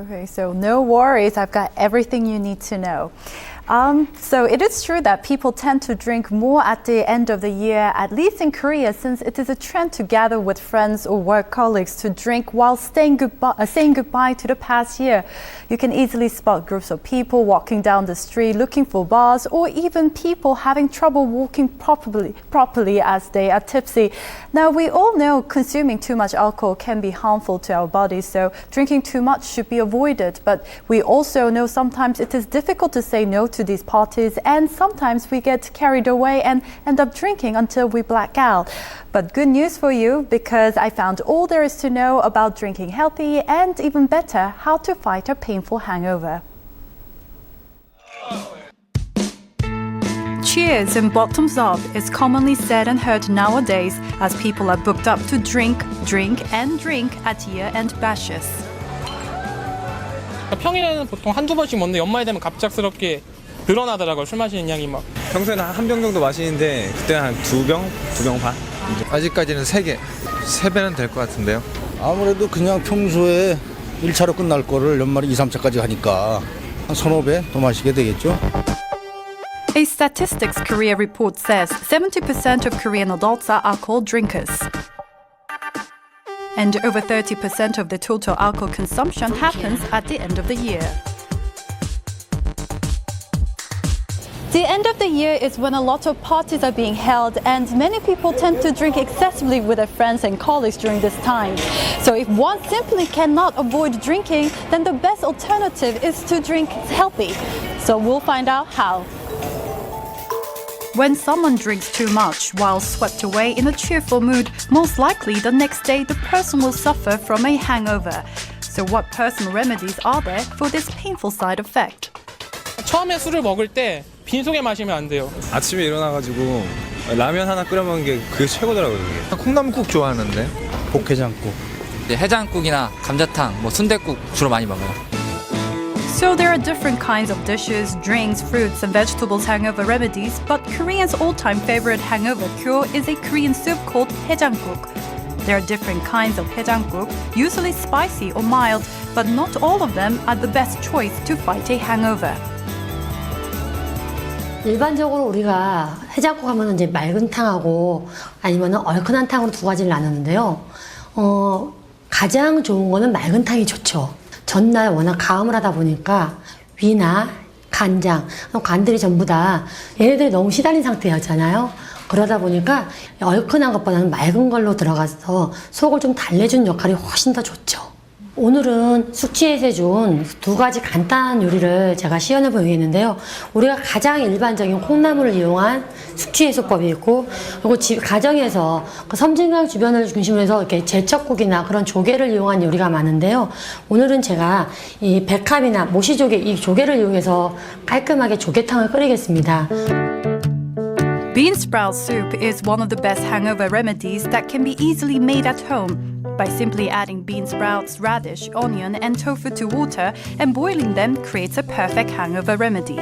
Okay, so no worries. I've got everything you need to know. So it is true that people tend to drink more at the end of the year, at least in Korea, since it is a trend to gather with friends or work colleagues to drink while saying goodbye to the past year. You can easily spot groups of people walking down the street looking for bars, or even people having trouble walking properly as they are tipsy. Now, we all know consuming too much alcohol can be harmful to our bodies, so drinking too much should be avoided. But we also know sometimes it is difficult to say no to these parties, and sometimes we get carried away and end up drinking until we black out. But good news for you, because I found all there is to know about drinking healthy, and even better, how to fight a painful hangover. Cheers and bottoms up is commonly said and heard nowadays as people are booked up to drink at year-end bashes. 평일에는 보통 한두 번씩 먹는데 연말 되면 갑작스럽게 늘어나더라고요. 술 마시는 양이 막. 평소에는 한 병 정도 마시는데 그때는 한 두 병 반? 아직까지는 3개, 3배는 될 것 같은데요. 아무래도 그냥 평소에 1차로 끝날 거를 연말에 2, 3차까지 하니까 한 서너 배 더 마시게 되겠죠. A Statistics Korea report says 70% of Korean adults are alcohol drinkers. And over 30% of the total alcohol consumption happens at the end of the year. The end of the year is when a lot of parties are being held, and many people tend to drink excessively with their friends and colleagues during this time. So if one simply cannot avoid drinking, then the best alternative is to drink healthy. So we'll find out how. When someone drinks too much while swept away in a cheerful mood, most likely the next day the person will suffer from a hangover. So what personal remedies are there for this painful side effect? 처음에 술을 먹을 때 빈속에 마시면 안 돼요. 아침에 일어나가지고 라면 하나 끓여 먹는 게 그게 최고더라고요. 그게. 콩나물국 좋아하는데. 복해장국. 해장국이나 감자탕, 순댓국 주로 많이 먹어요. So there are different kinds of dishes, drinks, fruits and vegetables hangover remedies, but Koreans' all-time favorite hangover cure is a Korean soup called haejangguk. There are different kinds of haejangguk, usually spicy or mild, but not all of them are the best choice to fight a hangover. 일반적으로 우리가 해장국 하면 이제 맑은 탕하고 아니면 얼큰한 탕으로 두 가지를 나누는데요. 가장 좋은 거는 맑은 탕이 좋죠. 전날 워낙 가음을 하다 보니까 위나 간장, 간들이 전부 다 얘네들이 너무 시달린 상태였잖아요. 그러다 보니까 얼큰한 것보다는 맑은 걸로 들어가서 속을 좀 달래준 역할이 훨씬 더 좋죠. 오늘은 숙취해소에 좋은 두 가지 간단한 요리를 제가 시연해 보이겠는데요. 우리가 가장 일반적인 콩나물을 이용한 숙취해소법이 있고, 그리고 가정에서 섬진강 주변을 중심으로 해서 이렇게 제첩국이나 그런 조개를 이용한 요리가 많은데요. 오늘은 제가 이 백합이나 모시조개, 이 조개를 이용해서 깔끔하게 조개탕을 끓이겠습니다. Bean sprout soup is one of the best hangover remedies that can be easily made at home. By simply adding bean sprouts, radish, onion and tofu to water and boiling them creates a perfect hangover remedy.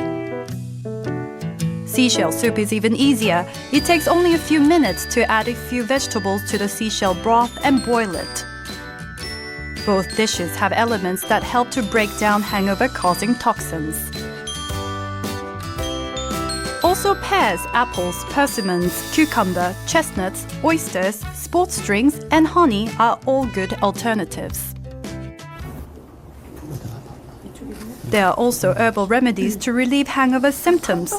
Seashell soup is even easier. It takes only a few minutes to add a few vegetables to the seashell broth and boil it. Both dishes have elements that help to break down hangover-causing toxins. Also pears, apples, persimmons, cucumber, chestnuts, oysters, sports drinks, and honey are all good alternatives. There are also herbal remedies to relieve hangover symptoms.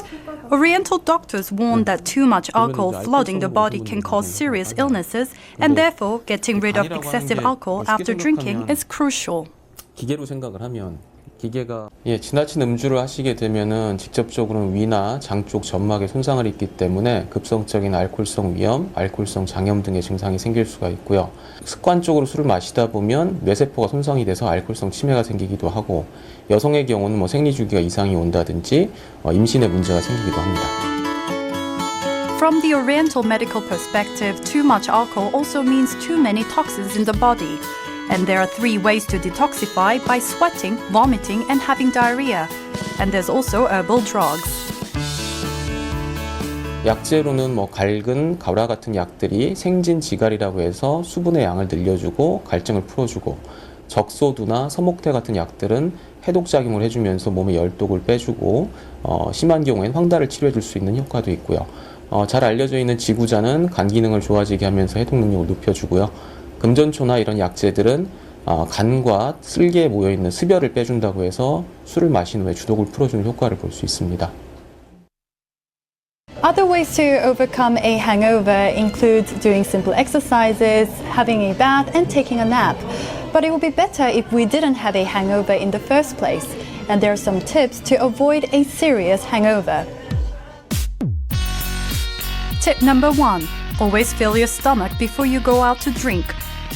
Oriental doctors warn that too much alcohol flooding the body can cause serious illnesses, and therefore getting rid of excessive alcohol after drinking is crucial. 기계로 생각을 하면 지나친 음주를 하시게 되면은 직접적으로는 위나 장 쪽 점막에 손상을 입기 때문에 급성적인 알코올성 위염, 알코올성 장염 등의 증상이 생길 수가 있고요. 습관적으로 술을 마시다 보면 뇌세포가 손상이 돼서 알코올성 치매가 생기기도 하고, 여성의 경우는 생리주기가 이상이 온다든지 임신에 문제가 생기기도 합니다. From the Oriental medical perspective, too much alcohol also means too many toxins in the body. And there are 3 ways to detoxify: by sweating, vomiting, and having diarrhea. And there's also herbal drugs. 약재로는 갈근, 가라 같은 약들이 생진지갈이라고 해서 수분의 양을 늘려주고 갈증을 풀어주고, 적소두나 서목태 같은 약들은 해독작용을 해주면서 몸의 열독을 빼주고 심한 경우에는 황달을 치료해줄 수 있는 효과도 있고요. 잘 알려져 있는 지구자는 간 기능을 좋아지게 하면서 해독 능력을 높여주고요. 금전초나 이런 약재들은 간과 쓸개에 모여있는 습열을 빼준다고 해서 술을 마신 후에 주독을 풀어주는 효과를 볼 수 있습니다. Other ways to overcome a hangover include doing simple exercises, having a bath, and taking a nap. But it would be better if we didn't have a hangover in the first place. And there are some tips to avoid a serious hangover. Tip number 1. Always fill your stomach before you go out to drink.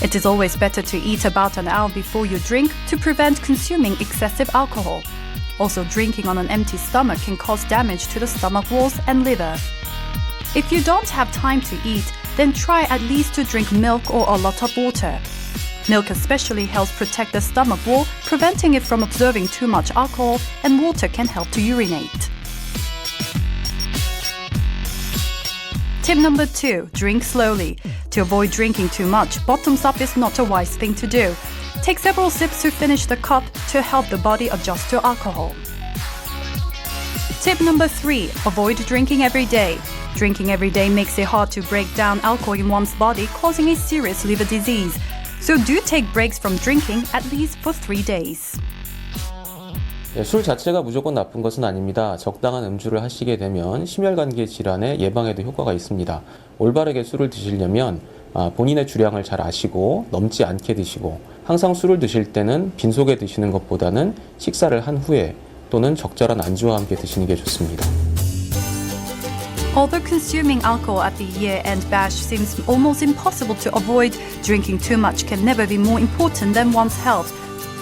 It is always better to eat about an hour before you drink to prevent consuming excessive alcohol. Also, drinking on an empty stomach can cause damage to the stomach walls and liver. If you don't have time to eat, then try at least to drink milk or a lot of water. Milk especially helps protect the stomach wall, preventing it from absorbing too much alcohol, and water can help to urinate. Tip number 2. Drink slowly. To avoid drinking too much, bottoms up is not a wise thing to do. Take several sips to finish the cup to help the body adjust to alcohol. Tip number 3. Avoid drinking every day. Drinking every day makes it hard to break down alcohol in one's body, causing a serious liver disease. So do take breaks from drinking at least for 3 days. 술 자체가 무조건 나쁜 것은 아닙니다. 적당한 음주를 하시게 되면 심혈관계 질환의 예방에도 효과가 있습니다. 올바르게 술을 드시려면 본인의 주량을 잘 아시고 넘지 않게 드시고 항상 술을 드실 때는 빈속에 드시는 것보다는 식사를 한 후에 또는 적절한 안주와 함께 드시는 게 좋습니다. Although consuming alcohol at the year-end bash seems almost impossible to avoid, drinking too much can never be more important than one's health.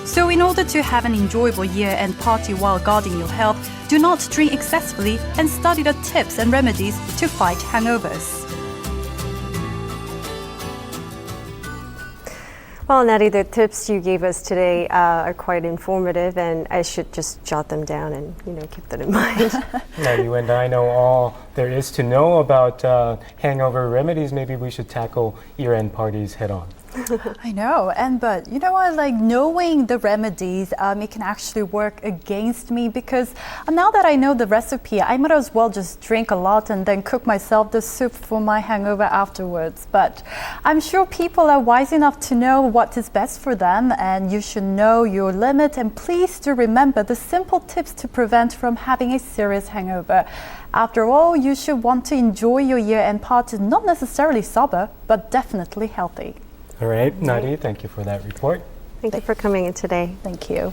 So in order to have an enjoyable year-end party while guarding your health, do not drink excessively and study the tips and remedies to fight hangovers. Well, Natty, the tips you gave us today are quite informative, and I should just jot them down and keep them in mind. Now you and I know all there is to know about hangover remedies. Maybe we should tackle year-end parties head on. I know, but you know what, like knowing the remedies, it can actually work against me because now that I know the recipe, I might as well just drink a lot and then cook myself the soup for my hangover afterwards. But I'm sure people are wise enough to know what is best for them, and you should know your limit, and please do remember the simple tips to prevent from having a serious hangover. After all, you should want to enjoy your year-end party, not necessarily sober, but definitely healthy. All right, Nadi, thank you for that report. Thank you for coming in today. Thank you.